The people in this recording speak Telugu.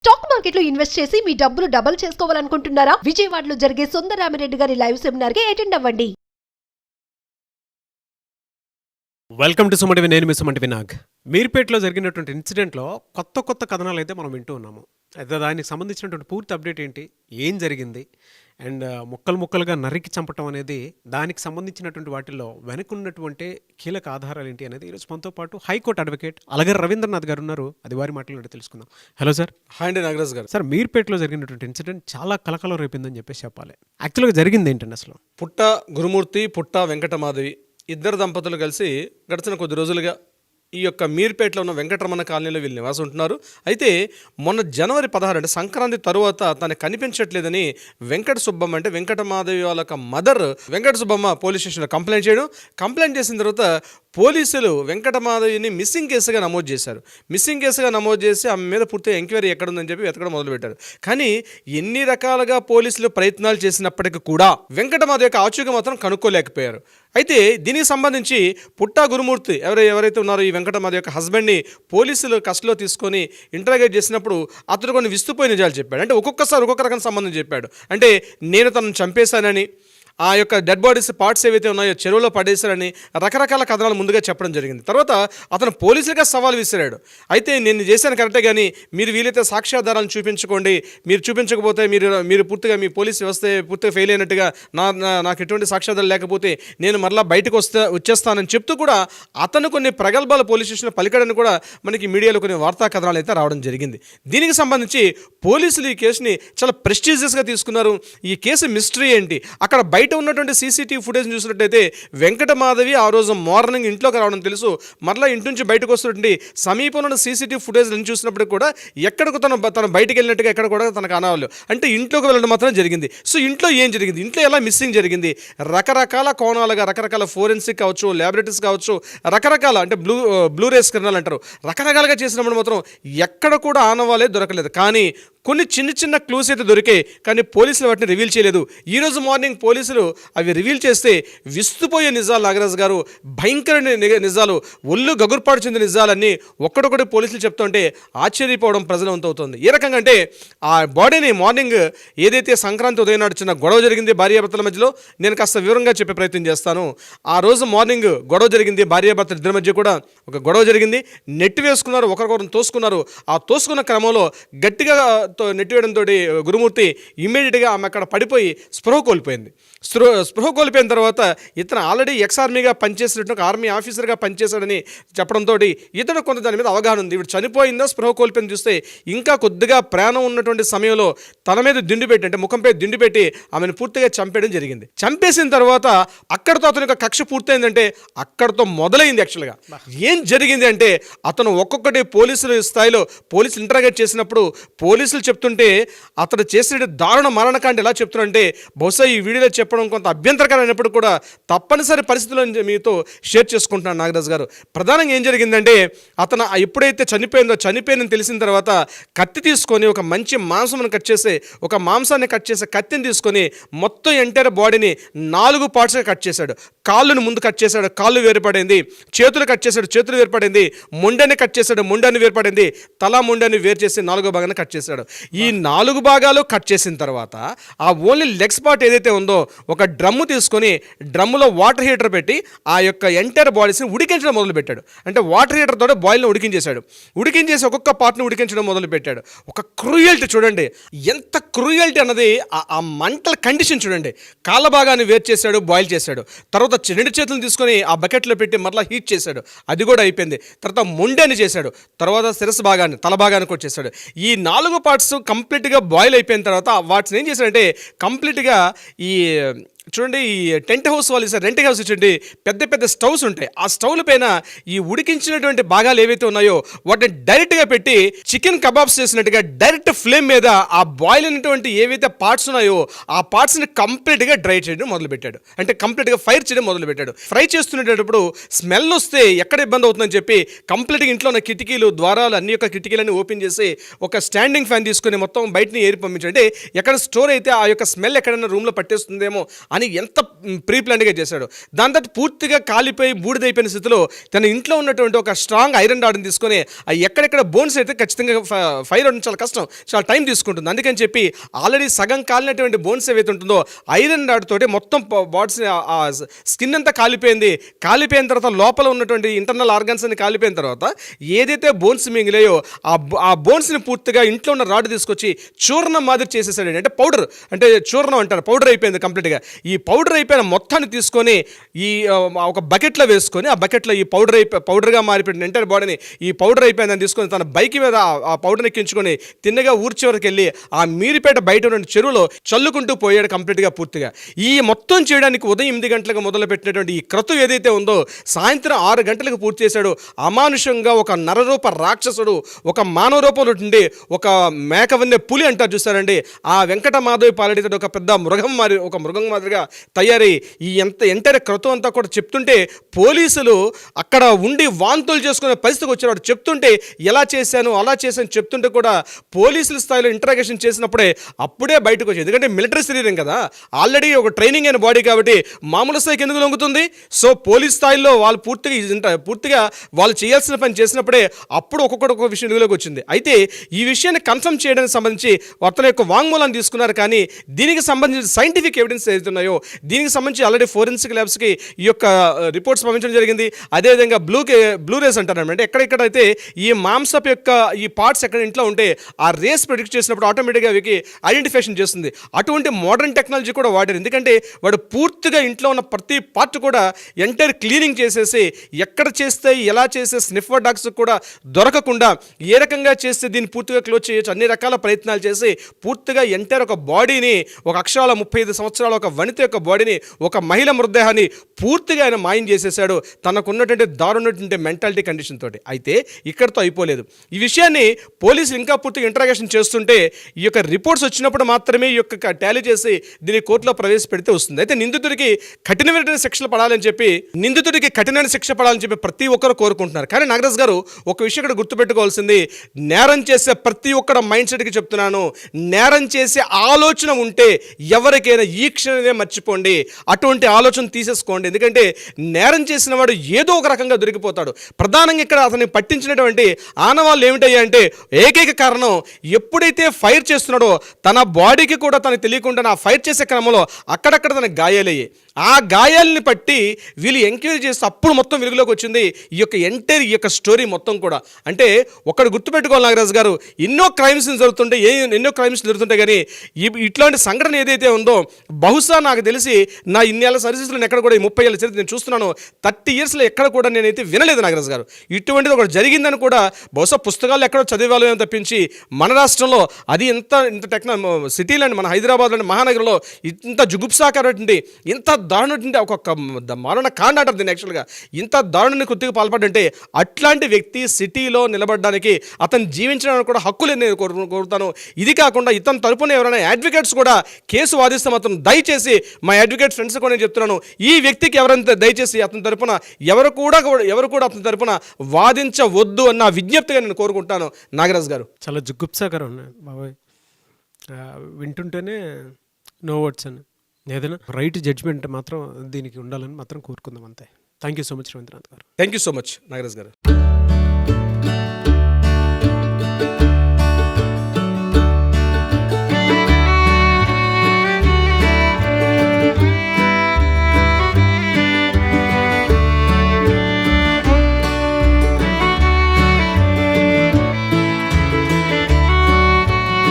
స్టాక్ మార్కెట్లో ఇన్వెస్ట్ చేసి మీ డబ్బులు డబుల్ చేసుకోవాలనుకుంటున్నారా? విజయవాడలో జరిగే సుందరరామిరెడ్డి గారి లైవ్ సెమినార్ కి అటెండ్ అవ్వండి. Welcome to Suman TV. నేను మీ సుమటి వినాగ్. మీర్పేటలో జరిగినటువంటి ఇన్సిడెంట్లో కొత్త కథనాలు అయితే మనం వింటూ ఉన్నాము. అయితే దానికి సంబంధించినటువంటి పూర్తి అప్డేట్ ఏంటి, ఏం జరిగింది, అండ్ ముక్కలుగా నరికి చంపటం అనేది, దానికి సంబంధించినటువంటి వాటిల్లో వెనుకున్నటువంటి కీలక ఆధారాలు ఏంటి అనేది ఈరోజు మనతో పాటు హైకోర్టు అడ్వకేట్ అలగర్ రవీంద్రనాథ్ గారు ఉన్నారు. అది వారి మాటలు తెలుసుకుందాం. Hello sir. హాయ్ అండి నాగరాజ్ గారు. సార్, మీర్పేటలో జరిగినటువంటి ఇన్సిడెంట్ చాలా కలకలం రేపిందని చెప్పేసి చెప్పాలి. యాక్చువల్గా జరిగింది ఏంటండి అసలు? పుట్ట గురుమూర్తి, పుట్ట వెంకటమాధవి ఇద్దరు దంపతులు కలిసి గడిచిన కొద్ది రోజులుగా ఈ యొక్క మీర్పేటలో ఉన్న వెంకటరమణ కాలనీలో వీళ్ళు నివాసం ఉంటున్నారు. అయితే మొన్న జనవరి 16 అంటే సంక్రాంతి తరువాత తనకు కనిపించట్లేదని వెంకట సుబ్బమ్మ అంటే వెంకటమాధవి వాళ్ళ మదర్ వెంకట సుబ్బమ్మ పోలీస్ స్టేషన్లో కంప్లైంట్ చేసిన తర్వాత పోలీసులు వెంకటమాధవిని మిస్సింగ్ కేసుగా నమోదు చేశారు. మిస్సింగ్ కేసుగా నమోదు చేసి ఆమె మీద పూర్తిగా ఎంక్వైరీ ఎక్కడుందని చెప్పి వెతకడం మొదలుపెట్టారు. కానీ ఎన్ని రకాలుగా పోలీసులు ప్రయత్నాలు చేసినప్పటికీ కూడా వెంకటమాధవి యొక్క ఆచూకీ మాత్రం కనుక్కోలేకపోయారు. అయితే దీనికి సంబంధించి పుట్టా గురుమూర్తి ఎవరైతే ఉన్నారో ఈ వెంకటమాధవి యొక్క హస్బెండ్ని పోలీసులు కస్టడీలో తీసుకొని ఇంటరాగేట్ చేసినప్పుడు అతడు కొన్ని విస్తుపోయి నిజాలు చెప్పాడు. అంటే ఒక్కొక్కసారి ఒక్కొక్క రకం సంబంధం చెప్పాడు. అంటే నేను తనను చంపేశానని, ఆ యొక్క డెడ్ బాడీస్ పార్ట్స్ ఏవైతే ఉన్నాయో చెరువులో పడేశారని రకరకాల కథనాలు ముందుగా చెప్పడం జరిగింది. తర్వాత అతను పోలీసులుగా సవాల్ విసిరాడు. అయితే నేను చేశాను కరెక్టే, కానీ మీరు వీలైతే సాక్ష్యాధారాలను చూపించుకోండి, మీరు చూపించకపోతే మీరు పూర్తిగా మీ పోలీస్ వ్యవస్థ పూర్తిగా ఫెయిల్ అయినట్టుగా, నాకు ఎటువంటి సాక్ష్యాధారాలు లేకపోతే నేను మరలా బయటకు వచ్చేస్తానని చెప్తూ కూడా అతను కొన్ని ప్రగల్భాల పోలీస్ స్టేషన్లో పలికడని కూడా మనకి మీడియాలో కొన్ని వార్తా కథనాలు అయితే రావడం జరిగింది. దీనికి సంబంధించి పోలీసులు ఈ కేసుని చాలా ప్రెస్టీజియస్గా తీసుకున్నారు. ఈ కేసు మిస్టరీ ఏంటి, అక్కడ బయట ఉన్నటువంటి సీసీటీవీ ఫుటేజ్ చూసినట్టయితే వెంకటమాధవి ఆ రోజు మార్నింగ్ ఇంట్లోకి రావడం తెలుసు. మరలా ఇంటి నుంచి బయటకు వస్తున్నటువంటి సమీపంలో ఉన్న సీసీటీవీ ఫుటేజ్ చూసినప్పుడు కూడా ఎక్కడికి తను బయటకు వెళ్ళినట్టుగా ఎక్కడ కూడా తనకు అనవాలి. అంటే ఇంట్లోకి వెళ్ళడం మాత్రం జరిగింది. సో ఇంట్లో ఏం జరిగింది, ఇంట్లో ఎలా మిస్సింగ్ జరిగింది, రకరకాల కోణాలుగా రకరకాల ఫోరెన్సిక్ కావచ్చు, ల్యాబొరేటరీస్ కావచ్చు, రకరకాల అంటే బ్లూ రేస్ కిరణాలు అంటారు, రకరకాలుగా చేసినప్పుడు మాత్రం ఎక్కడ కూడా ఆనవాలే దొరకలేదు. కానీ కొన్ని చిన్న క్లూస్ అయితే దొరికాయి, కానీ పోలీసులు వాటిని రివీల్ చేయలేదు. ఈరోజు మార్నింగ్ పోలీసులు అవి రివీల్ చేస్తే విస్తుపోయే నిజాలు, నాగరాజు గారు, భయంకర నిజాలు, ఒళ్ళు గగుర్పాటు చెందిన నిజాలన్నీ ఒక్కడొక్కటి పోలీసులు చెప్తుంటే ఆశ్చర్యపోవడం ప్రజలు అవుతుంది. ఏ రకంగా అంటే ఆ బాడీని మార్నింగ్ ఏదైతే సంక్రాంతి ఉదయం నాడు చిన్న గొడవ జరిగింది భార్యాభర్తల మధ్యలో, నేను కాస్త వివరంగా చెప్పే ప్రయత్నం చేస్తాను. ఆ రోజు మార్నింగ్ గొడవ జరిగింది, భార్యాభర్తల ఇద్దరి మధ్య కూడా ఒక గొడవ జరిగింది. నెట్ వేసుకున్నారు, ఒకరికొకరు తోసుకున్నారు. ఆ తోసుకున్న క్రమంలో గట్టిగా నెట్టివేయడంతో గురుమూర్తి ఇమ్మీడియట్గా ఆమె అక్కడ పడిపోయి స్పృహ కోల్పోయిన తర్వాత ఇతను ఆల్రెడీ ఎక్స్-ఆర్మీగా పనిచేసినట్టు ఒక ఆర్మీ ఆఫీసర్గా పనిచేశాడని చెప్పడంతో ఇతను కొంత దాని మీద అవగాహన ఉంది. ఇప్పుడు చనిపోయిందో స్పృహ కోల్పోయింది చూస్తే ఇంకా కొద్దిగా ప్రాణం ఉన్నటువంటి సమయంలో తన మీద దిండు పెట్టి, అంటే ముఖంపై దిండు పెట్టి ఆమెను పూర్తిగా చంపేయడం జరిగింది. చంపేసిన తర్వాత అక్కడితో అతని యొక్క కక్ష పూర్తయిందంటే అక్కడితో మొదలైంది. యాక్చువల్గా ఏం జరిగింది అంటే అతను ఒక్కొక్కటి పోలీసుల స్థాయిలో పోలీసులు ఇంటరాగేట్ చేసినప్పుడు పోలీసులు చెప్తుంటే అతడు చేసిన దారుణ మరణకాండ ఎలా చెప్తున్నారంటే, బహుశా ఈ వీడియోలో చెప్పడం కొంత అభ్యంతరకరమైనప్పుడు కూడా తప్పనిసరి పరిస్థితులను మీతో షేర్ చేసుకుంటున్నాను నాగరాజు గారు. ప్రధానంగా ఏం జరిగిందంటే అతను ఎప్పుడైతే చనిపోయిందని తెలిసిన తర్వాత కత్తి తీసుకొని ఒక మంచి మాంసాన్ని కట్ చేసే కత్తిని తీసుకొని మొత్తం ఎంటైర్ బాడీని 4 పార్ట్స్గా కట్ చేశాడు. కాళ్ళను ముందు కట్ చేశాడు, కాళ్ళు వేరుపడింది. చేతులు కట్ చేశాడు, చేతులు వేరుపడింది. మొండని కట్ చేశాడు, మొండని వేరుపడింది. తల మొండని వేరు చేసి 4 భాగాన్ని కట్ చేశాడు. ఈ 4 భాగాలు కట్ చేసిన తర్వాత ఆ ఓన్లీ లెగ్స్ పార్ట్ ఏదైతే ఉందో ఒక డ్రమ్ము తీసుకొని డ్రమ్ములో వాటర్ హీటర్ పెట్టి ఆ యొక్క ఎంటైర్ బాడీస్ని ఉడికించడం మొదలుపెట్టాడు. అంటే వాటర్ హీటర్ తోటి బాయిల్ని ఉడికించేసి ఒక్కొక్క పార్ట్ని ఉడికించడం మొదలుపెట్టాడు. ఒక క్రూయల్టీ చూడండి, ఎంత క్రూయల్టీ అన్నది ఆ మంటల కండిషన్ చూడండి. కాళ్ళ భాగాన్ని వేరు చేశాడు, బాయిల్ చేశాడు. తర్వాత 2 చేతులను తీసుకొని ఆ బకెట్లో పెట్టి మరలా హీట్ చేశాడు, అది కూడా అయిపోయింది. తర్వాత మొండని చేశాడు, తర్వాత శిరస్సు భాగాన్ని, తల భాగానికి వచ్చేసాడు. ఈ 4 పార్ట్స్ కంప్లీట్గా బాయిల్ అయిపోయిన తర్వాత వాటిని ఏం చేశాడంటే కంప్లీట్గా ఈ చూడండి, ఈ టెంట్ హౌస్ వాళ్ళు ఇస్తారు, రెంట్ హౌస్ ఇచ్చండి, పెద్ద స్టవ్స్ ఉంటాయి. ఆ స్టవ్ల పైన ఈ ఉడికించినటువంటి భాగాలు ఏవైతే ఉన్నాయో వాటిని డైరెక్ట్గా పెట్టి చికెన్ కబాబ్స్ చేసినట్టుగా డైరెక్ట్ ఫ్లేమ్ మీద ఆ బాయిల్ అయినటువంటి ఏవైతే పార్ట్స్ ఉన్నాయో ఆ పార్ట్స్ని కంప్లీట్గా డ్రై చేయడం మొదలుపెట్టాడు. అంటే కంప్లీట్గా ఫైర్ చేయడం మొదలుపెట్టాడు. ఫ్రై చేస్తున్నప్పుడు స్మెల్ వస్తే ఎక్కడ ఇబ్బంది అవుతుందని చెప్పి కంప్లీట్గా ఇంట్లో ఉన్న కిటికీలు, ద్వారాలు, అన్ని యొక్క కిటికీలన్నీ ఓపెన్ చేసి ఒక స్టాండింగ్ ఫ్యాన్ తీసుకొని మొత్తం బయటని ఏరి పంపించాడు. అంటే ఎక్కడ స్టోర్ అయితే ఆ యొక్క స్మెల్ ఎక్కడైనా రూమ్లో పట్టేస్తుందేమో అని ఎంత ప్రీ ప్లాన్డ్గా చేశాడు. దాని తర్వాత పూర్తిగా కాలిపోయి బూడిదైపోయిన స్థితిలో తన ఇంట్లో ఉన్నటువంటి ఒక స్ట్రాంగ్ ఐరన్ రాడ్ని తీసుకొని ఎక్కడెక్కడ బోన్స్ అయితే ఖచ్చితంగా ఫైర్ అవడం చాలా కష్టం, చాలా టైం తీసుకుంటుంది. అందుకని చెప్పి ఆల్రెడీ సగం కాలినటువంటి బోన్స్ ఏవైతే ఉంటుందో ఐరన్ రాడ్ తోటి మొత్తం బాడీస్ స్కిన్ అంతా కాలిపోయిన తర్వాత లోపల ఉన్నటువంటి ఇంటర్నల్ ఆర్గన్స్ అని కాలిపోయిన తర్వాత ఏదైతే బోన్స్ మిగిలాయో ఆ బోన్స్ని పూర్తిగా ఇంట్లో ఉన్న రాడ్ తీసుకొచ్చి చూర్ణం మాదిరి చేసేసాడు. అంటే పౌడర్, అంటే చూర్ణం అంటారు, పౌడర్ అయిపోయింది కంప్లీట్గా. ఈ పౌడర్ అయిపోయిన మొత్తాన్ని తీసుకొని ఈ ఒక బకెట్లో వేసుకొని ఆ బకెట్లో ఈ పౌడర్గా మారిపోయిన ఎంటైర్ బాడీని ఈ పౌడర్ అయిపోయిందని తీసుకొని తన బైక్ మీద ఆ పౌడర్ని ఎక్కించుకొని తిన్నగా ఊరి చివరికి వెళ్ళి ఆ మీరిపేట బయట ఉన్న చెరువులో చల్లుకుంటూ పోయాడు కంప్లీట్గా పూర్తిగా. ఈ మొత్తం చేయడానికి ఉదయం 8 గంటలకు మొదలుపెట్టినటువంటి ఈ క్రతు ఏదైతే ఉందో సాయంత్రం 6 గంటలకు పూర్తి చేశాడు. అమానుషంగా ఒక నరరూప రాక్షసుడు ఒక మానవ రూపంలో ఉండి ఒక మేకవన్నే పులి అంటారు చూస్తారండి, ఆ వెంకట మాధవి పాలడితో ఒక పెద్ద మృగం మాదిరిగా తయారై ఈ ఎంటైర్ క్రతు అంతా కూడా చెప్తుంటే పోలీసులు అక్కడ ఉండి వాంతులు చేసుకునే పరిస్థితికి వచ్చేవాడు. చెప్తుంటే ఎలా చేశాను అలా చేశాను చెప్తుంటే కూడా పోలీసుల స్థాయిలో ఇంటరాగేషన్ చేసినప్పుడే అప్పుడే బయటకు వచ్చేది. ఎందుకంటే మిలిటరీ శరీరం కదా, ఆల్రెడీ ఒక ట్రైనింగ్ అయిన బాడీ కాబట్టి మామూలు స్థాయికి ఎందుకు లొంగుతుంది. సో పోలీస్ స్థాయిలో వాళ్ళు పూర్తిగా వాళ్ళు చేయాల్సిన పని చేసినప్పుడే అప్పుడు ఒక్కొక్క విషయం వెలుగులోకి వచ్చింది. అయితే ఈ విషయాన్ని కన్ఫర్మ్ చేయడానికి సంబంధించి అతని యొక్క వాంగ్మూలాన్ని తీసుకున్నారు. కానీ దీనికి సంబంధించిన సైంటిఫిక్ ఎవిడెన్స్ ఏదైతున్నాయో దీనికి సంబంధించి ఆల్రెడీ ఫోరెన్సిక్ ల్యాబ్స్కి ఈ యొక్క రిపోర్ట్స్ పంపించడం జరిగింది. అదేవిధంగా బ్లూ రేస్ అంటారు, అంటే ఎక్కడెక్కడైతే ఈ మాంసపు యొక్క ఈ పార్ట్స్ ఎక్కడ ఇంట్లో ఉంటే ఆ రేస్ ప్రెడిక్ట్ చేసినప్పుడు ఆటోమేటిక్గా అవికి ఐడెంటిఫికేషన్ చేస్తుంది. అటువంటి మోడర్న్ టెక్నాలజీ కూడా వాడారు. ఎందుకంటే వాడు పూర్తిగా ఇంట్లో ఉన్న ప్రతి పార్ట్ కూడా ఎంటైర్ క్లీనింగ్ చేసేసి ఎక్కడ చేస్తే ఎలా చేస్తే స్నిఫర్ డాగ్స్ కూడా దొరకకుండా ఏ రకంగా చేస్తే దీన్ని పూర్తిగా క్లోజ్ చేయొచ్చు అన్ని రకాల ప్రయత్నాలు చేసి పూర్తిగా ఎంటైర్ ఒక బాడీని ఒక అక్షరాల 35 సంవత్సరాల ఒక వనిత యొక్క బాడీని ఒక మహిళ మృతదేహాన్ని పూర్తిగా ఆయన మాయం చేసేసాడు తనకున్నటువంటి దారుణటువంటి మెంటాలిటీ కండిషన్ తోటి. అయితే ఇక్కడితో అయిపోలేదు. ఈ విషయాన్ని పోలీసులు ఇంకా పూర్తిగా ఇంటరాగేషన్ చేస్తుంటే ఈ యొక్క రిపోర్ట్స్ వచ్చినప్పుడు మాత్రమే ఈ యొక్క టాలీ చేసి దీన్ని కోర్టులో ప్రవేశపెడితే వస్తుంది. అయితే నిందితుడికి కఠినమైన శిక్షలు పడాలని చెప్పి ప్రతి ఒక్కరు కోరుకుంటున్నారు. కానీ నాగరాజ్ గారు ఒక విషయం ఇక్కడ గుర్తుపెట్టుకోవాల్సింది, నేరం చేసే ప్రతి ఒక్కరు మైండ్ సెట్కి చెప్తున్నాను, నేరం చేసే ఆలోచన ఉంటే ఎవరికైనా ఈ క్షణమే మర్చిపోండి, అటువంటి ఆలోచన తీసేసుకోండి. ఎందుకంటే నేరం చేసిన వాడు ఏదో ఒక రకంగా దొరికిపోతాడు. ప్రధానంగా ఇక్కడ అతన్ని పట్టించినటువంటి ఆనవాళ్ళు ఏమిటయ్యా అంటే ఏకైక కారణం, ఎప్పుడైతే ఫైర్ చేస్తున్నాడో తన బాడీకి కూడా తనకు తెలియకుండా ఆ ఫైర్ చేసే క్రమంలో అక్కడక్కడ తనకు గాయాలయ్యాయి. ఆ గాయాలని పట్టి వీళ్ళు ఎంక్వైరీ చేస్తే అప్పుడు మొత్తం వెలుగులోకి వచ్చింది ఈ యొక్క స్టోరీ మొత్తం కూడా. అంటే ఒకటి గుర్తుపెట్టుకోవాలి నాగరాజు గారు, ఎన్నో క్రైమ్స్ జరుగుతుంటాయి కానీ ఇట్లాంటి సంఘటన ఏదైతే ఉందో బహుశా నాకు తెలిసి నా ఇన్నేళ్ళ సర్వీసెస్లో ఎక్కడ కూడా 30 ఏళ్ళ చరిత్ర నేను చూస్తున్నాను, 30 ఇయర్స్లో ఎక్కడ కూడా నేనైతే వినలేదు నాగరాజు గారు. ఇటువంటిది ఒకటి జరిగిందని కూడా బహుశా పుస్తకాలు ఎక్కడో చదివాలో తప్పించి మన రాష్ట్రంలో అది ఇంత సిటీలో మన హైదరాబాద్లోని మహానగరంలో ఇంత జుగుప్సాకరటువంటి ఇంత దారుణటువంటి ఒక మరణ కాండ అంటారు దీన్ని. యాక్చువల్గా ఇంత దారుణాన్ని కృతికి పాల్పడంటే అట్లాంటి వ్యక్తి సిటీలో నిలబడడానికి అతను జీవించడానికి కూడా హక్కు లేని నేను కోరుతాను. ఇది కాకుండా ఇతని తరపున ఎవరైనా అడ్వకేట్స్ కూడా కేసు వాదిస్తే మాత్రం దయచేసి మా అడ్వకేట్ ఫ్రెండ్స్ కూడా నేను చెప్తున్నాను, ఈ వ్యక్తికి ఎవరైనా దయచేసి అతని తరపున ఎవరు కూడా అతని తరపున వాదించవద్దు అన్న విజ్ఞప్తిగా నేను కోరుకుంటాను. నాగరాజ్ గారు చాలా జుగుప్సాకరం బాబాయ్, వింటుంటేనే నో వర్డ్స్ అని. ఏదైనా రైట్ జడ్జ్మెంట్ మాత్రం దీనికి ఉండాలని మాత్రం కోరుకుందాం అంతే. Thank you so much Ravindranath గారు. Thank you so much Nagaraj గారు.